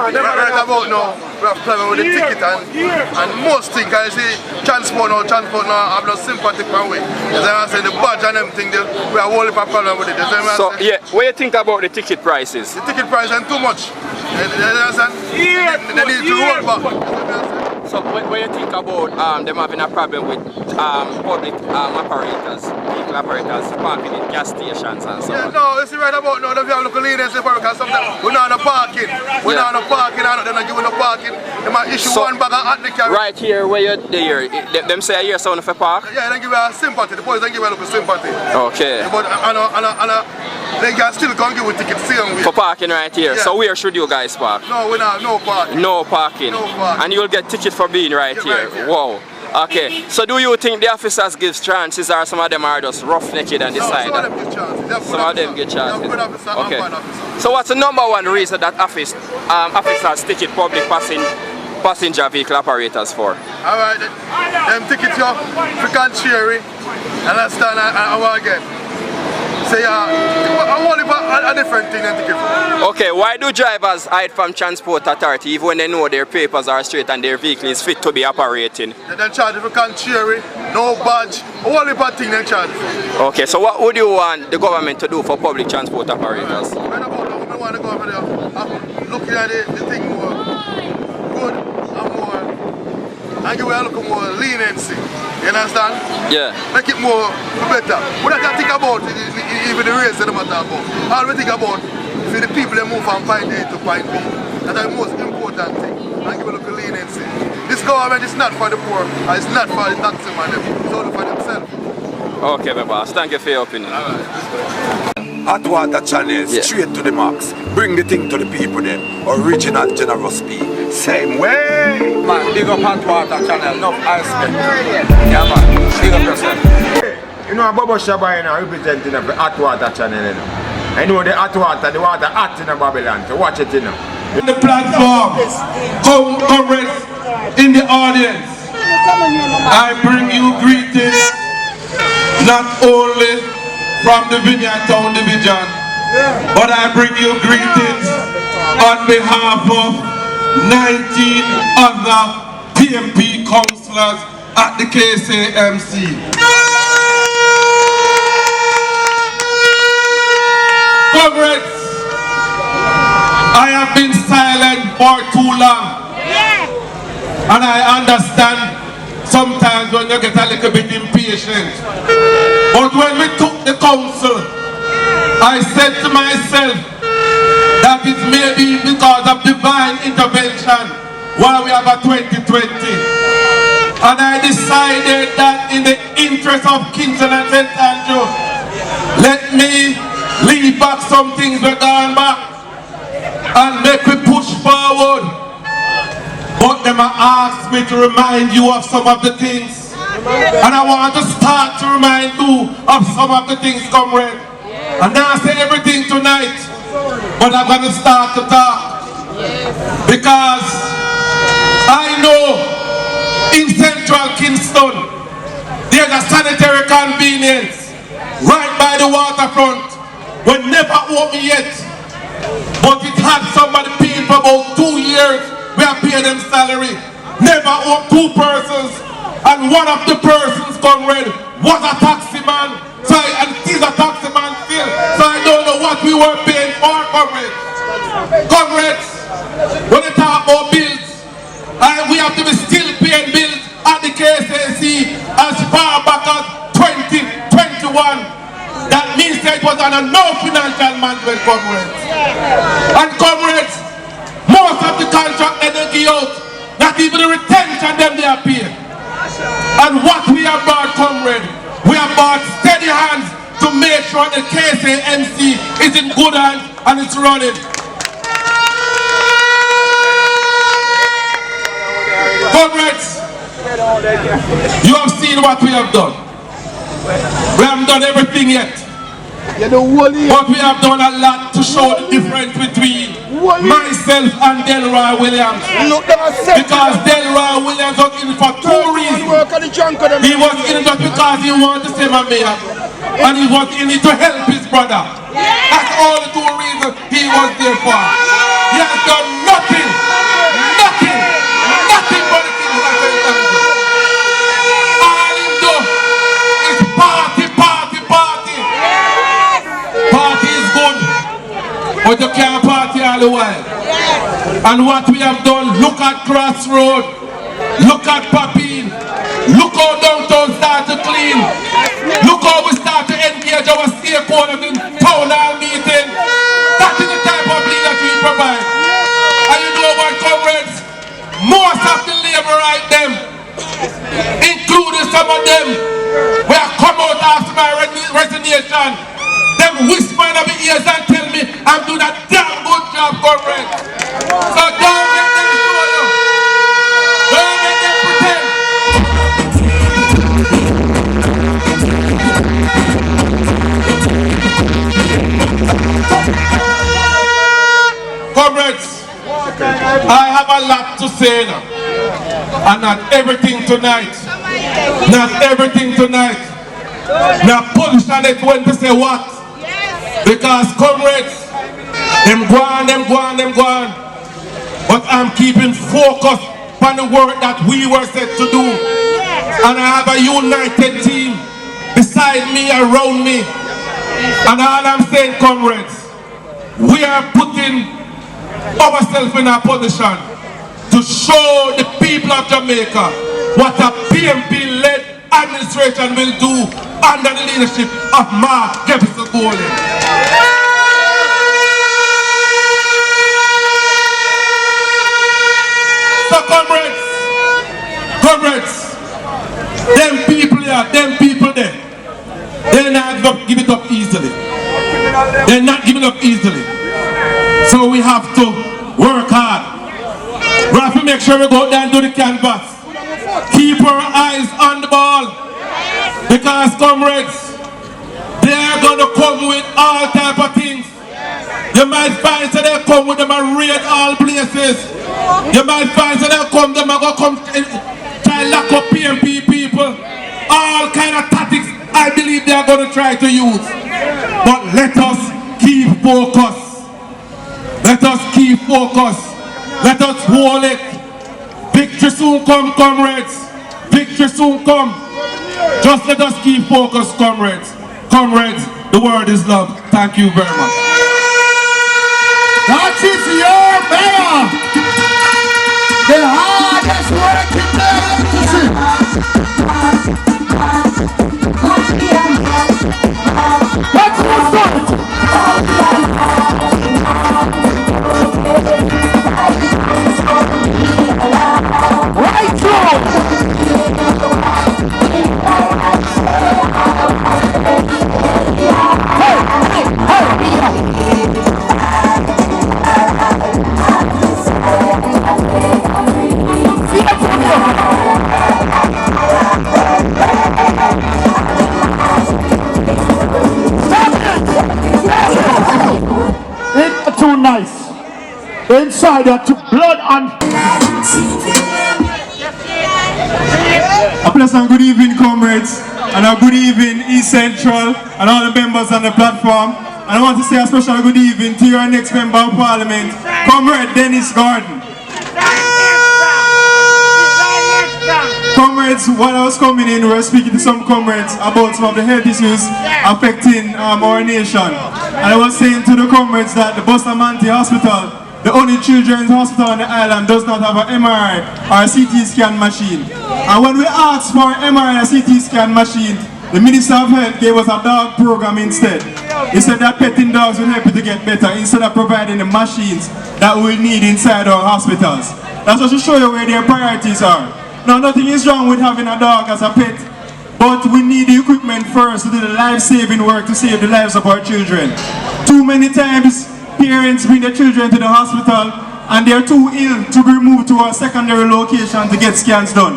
Right about now, we have problem with the ticket and most things. I see transport now have no sympathy for we. As I say, the badge and everything, we have all the problem with it. So yeah, what do you think about the ticket prices? The ticket price is too much. They need to roll back. So what do you think about them having a problem with public operators, vehicle operators parking in gas stations and so on? No, you see right about now, they have local leniency because sometimes we're not on the parking. We're not on the parking and they're not giving the parking. They might issue one bag of the carry. Right here where you're there, them say here someone for park? Yeah, they give you a sympathy. The boys they give you a little sympathy. Okay. But they can still come give you tickets same way. For parking right here. Yeah. So where should you guys park? No, we're not, no parking. No parking. No parking. And you'll get ticket for being right here. Right, yeah. Wow. Okay. So do you think the officers give chances or some of them are just roughnecked and decide? No, some of them give chances. Some of them get chances. Okay. So what's the number one reason that officers ticket public passenger vehicle operators for? Alright, them tickets you can share it. Understand I want again. Say I want a different thing than ticket for. Okay, why do drivers hide from transport authority even when they know their papers are straight and their vehicle is fit to be operating? They charge if you can't share it, no badge, only bad thing they charge. Okay, so what would you want the government to do for public transport operators? Right about now, we want to go over there, looking at the thing more good and more, and give it a look more leniency. You understand? Yeah. Make it more better. We don't think about even the race that matter about. All we think about for the people that move from point A to point B. That's the most important thing. And give a look of leniency. This government is not for the poor, and it's not for the taxman, it's only for themselves. Okay, my boss. Thank you for your opinion. Hot water channel, straight to the max. Bring the thing to the people then. Original generous speed. Same way. Man, big up hot water channel, enough ice cream. Yeah man, big up yourself. You know Bobo Shaba representing the hot water channel, you know. I know the hot water hot in Babylon, so watch it, you know. On the platform, comrades in the audience, I bring you greetings, not only from the Vineyard Town Division, but I bring you greetings on behalf of 19 other PMP councillors at the KCMC. Comrades, I have been silent for too long, and I understand sometimes when you get a little bit impatient. But when we took the council, I said to myself that it may be because of divine intervention why we have a 2020. And I decided that in the interest of Kingston and St. Andrew, let me leave back some things we're gone back and make we push forward. But them asked me to remind you of some of the things. And I want to start to remind you of some of the things, comrade. And now I say everything tonight, but I'm going to start to talk. Because I know in central Kingston, there's a sanitary convenience right by the waterfront. We never open yet, but it had somebody paying for about 2 years. We have paid them salary. Never open 2 persons. And one of the persons, comrade, was a taxi man. So, and he's a taxi man still. So I don't know what we were paying for, comrades. Comrades, when they talk about bills, we have to be still paying bills at the KCC as far back as 2021. That means that it was under no financial management, comrades. And comrades, most of the contract that they give out, not even the retention them they are paying. And what we have bought, comrade, we have bought steady hands to make sure the KCMC is in good hands and it's running. Comrades, you have seen what we have done. We haven't done everything yet. But we have done a lot to show the difference between myself and Delroy Williams. Because Delroy Williams was in for 2 reasons. He was in it just because he wanted to save a mayor. And he was in it to help his brother. That's all the 2 reasons he was there for. He has done nothing you can't party all the while. And what we have done, look at Crossroad, look at Papine, look how downtown start to clean, look how we start to engage our stakeholders in town hall meeting. That is the type of leadership we provide. And you know what, comrades? Most of the labor right them, including some of them, we have come out after my resignation. Them whisper in my ears and tell me I'm doing a damn good job, comrades. So don't let them show you. Don't let them pretend. Comrades, I have a lot to say now. And not everything tonight. Not everything tonight. Now position it when to say what. Because comrades, them go on. But I'm keeping focus on the work that we were set to do. And I have a united team beside me, around me. And all I'm saying, comrades, we are putting ourselves in a position to show the people of Jamaica what a PMP-led administration will do under the leadership of Mark Jefferson Golden. So comrades, them people here, them people there, they're not give it up easily. They're not giving up easily. So we have to work hard. We have to make sure we go down to the canvas. Keep our eyes on the ball. Because comrades, they are going to come with all type of things. You might find that they come with them and raid all places. You might find that they come, them and go come try lock up PMP people. All kind of tactics I believe they are going to try to use. But let us keep focus. Let us keep focus. Let us hold it. Victory soon come, comrades. Victory soon come. Just let us keep focus, comrades. Comrades, the word is love. Thank you very much. That is your mayor. The hardest working What's this? Right It's too nice. Inside there to blood and a pleasant good evening, comrades, and a good evening East Central and all the members on the platform. And I want to say a special good evening to your next member of parliament, Comrade Dennis Gordon. Comrades, while I was coming in, we were speaking to some comrades about some of the health issues affecting our nation. And I was saying to the comrades that the Bustamante Hospital, the only children's hospital on the island, does not have an MRI or a CT scan machine. And when we asked for an MRI and a CT scan machine, the Minister of Health gave us a dog program instead. He said that petting dogs will help you to get better instead of providing the machines that we'll need inside our hospitals. That's just to show you where their priorities are. Now, nothing is wrong with having a dog as a pet, but we need the equipment first to do the life-saving work to save the lives of our children. Too many times, parents bring their children to the hospital and they're too ill to be removed to a secondary location to get scans done.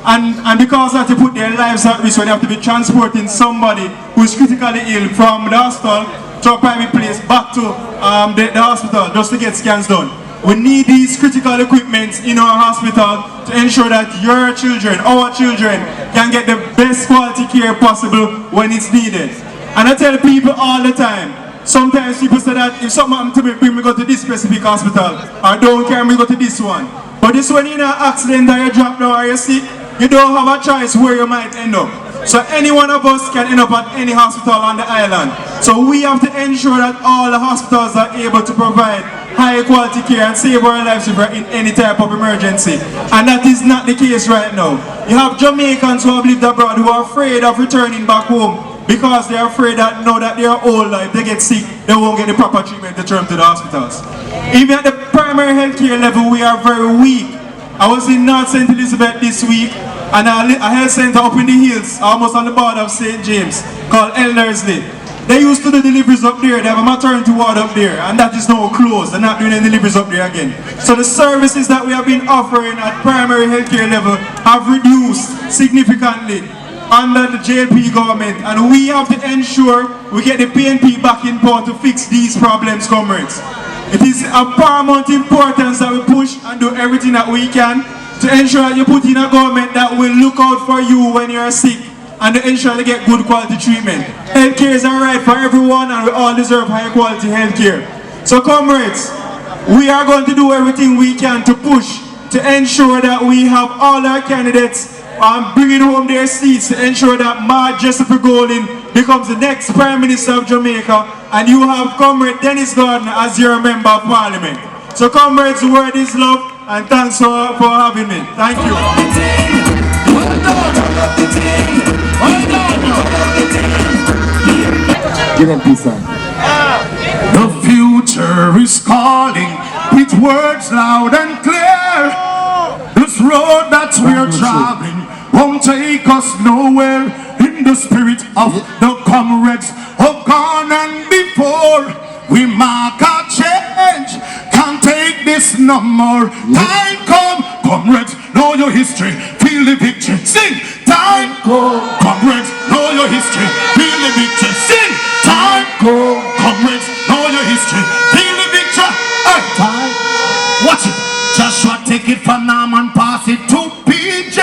And because that, they put their lives at risk when they have to be transporting somebody who is critically ill from the hospital to a private place back to the hospital just to get scans done. We need these critical equipment in our hospital to ensure that your children, our children, can get the best quality care possible when it's needed. And I tell people all the time, sometimes people say that if something happens to me, bring me go to this specific hospital, or don't care, me go to this one. But this one, in an accident or you drop down or you sick, you don't have a choice where you might end up. So any one of us can end up at any hospital on the island. So we have to ensure that all the hospitals are able to provide high quality care and save our lives if we're in any type of emergency. And that is not the case right now. You have Jamaicans who have lived abroad who are afraid of returning back home because they are afraid that now that they are older, if they get sick, they won't get the proper treatment to turn to the hospitals. Even at the primary health care level, we are very weak. I was in North St. Elizabeth this week, and a health center up in the hills, almost on the border of St. James, called Eldersley. They used to do deliveries up there. They have a maternity ward up there, and that is now closed. They're not doing any deliveries up there again. So the services that we have been offering at primary healthcare level have reduced significantly under the JLP government, and we have to ensure we get the PNP back in power to fix these problems, comrades. It is of paramount importance that we push and do everything that we can to ensure that you put in a government that will look out for you when you're sick, and to ensure they get good quality treatment. Healthcare is a right for everyone, and we all deserve high quality healthcare. So comrades, we are going to do everything we can to push to ensure that we have all our candidates bringing home their seats, to ensure that Jessica Golding becomes the next Prime Minister of Jamaica, and you have Comrade Dennis Gardner as your Member of Parliament. So comrades, the word is love, and thanks for having me. Thank you. Give them peace, son. The future is calling with words loud and clear. This road that we're traveling won't take us nowhere. In the spirit of the comrades of gone and before, we mark a change. Can't take this no more. Time come, comrades, know your history, feel the victory. Sing, time come, comrades, know your history, feel the victory. Sing, time come, comrades, know your history, feel the victory. Hey, time, watch it. Joshua take it from Norman, pass it to PJ.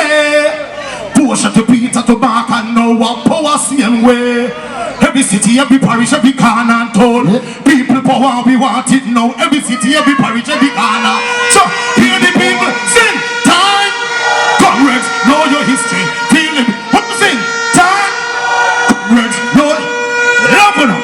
Portia to Peter to back and now our power same way. Every city, every parish, every corner and town. People power, we want it now. Every city, every parish, every corner. So, hear the people sing. Time, comrades, know your history. Feel it. What you sing? Time, comrades, know. Love it.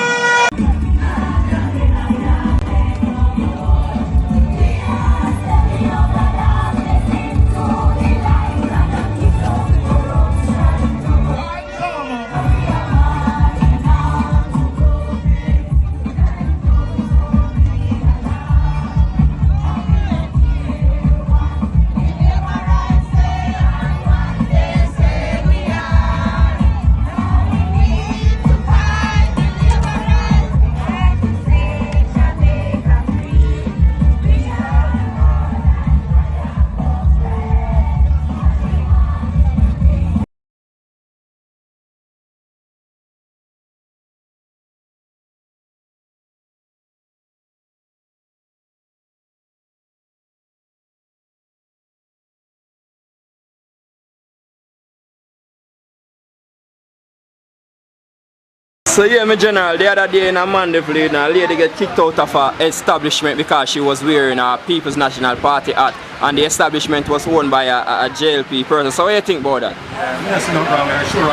So yeah, my general, the other day in a Mandeville, a lady get kicked out of her establishment because she was wearing a People's National Party hat, and the establishment was owned by a JLP person. So what do you think about that? There's nothing wrong with that. Sure,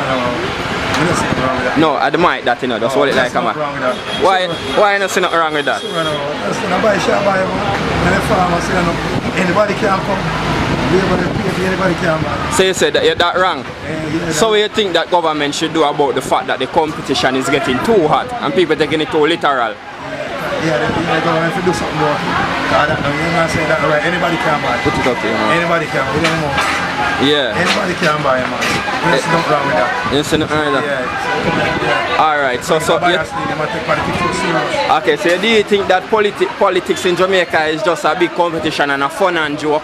there's nothing wrong with that. No, I admire that, you know, that's what it like, come on. Why not see nothing wrong with that? Sure, nobody shall buy one. And the farmers say, anybody can come. Anybody can buy. So you said that you're that wrong? So you think that government should do about the fact that the competition is getting too hot and people taking it too literal? Yeah, the government should do something more. I don't know, you're not saying that right. Anybody can buy. Put it up here, man. Anybody can buy. Yeah. Anybody can buy, man. There's nothing wrong with that. You see nothing wrong with that? Yeah. Alright, so okay, so do you think that politics in Jamaica is just a big competition and a fun and joke?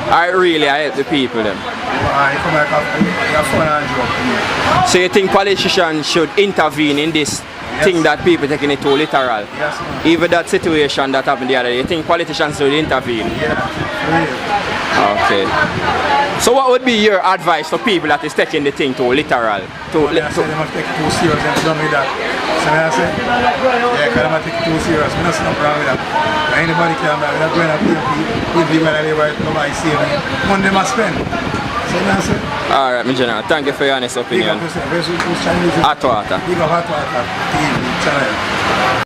I really help the people then. So you think politicians should intervene in this thing that people taking it too literal? Yes, even that situation that happened the other day, you think politicians should intervene? Yeah. Okay. So what would be your advice to people that is taking the thing too literal? I say they must take it too serious and done with that. So I say, yeah, because they must take it too serious. There's nothing wrong with that. Anybody can buy. We're not going to pay people when they buy to buy saving. Money they must spend. So Alright, my general. Thank you for your honest opinion. Hot water. Big up Hot Water TV channel.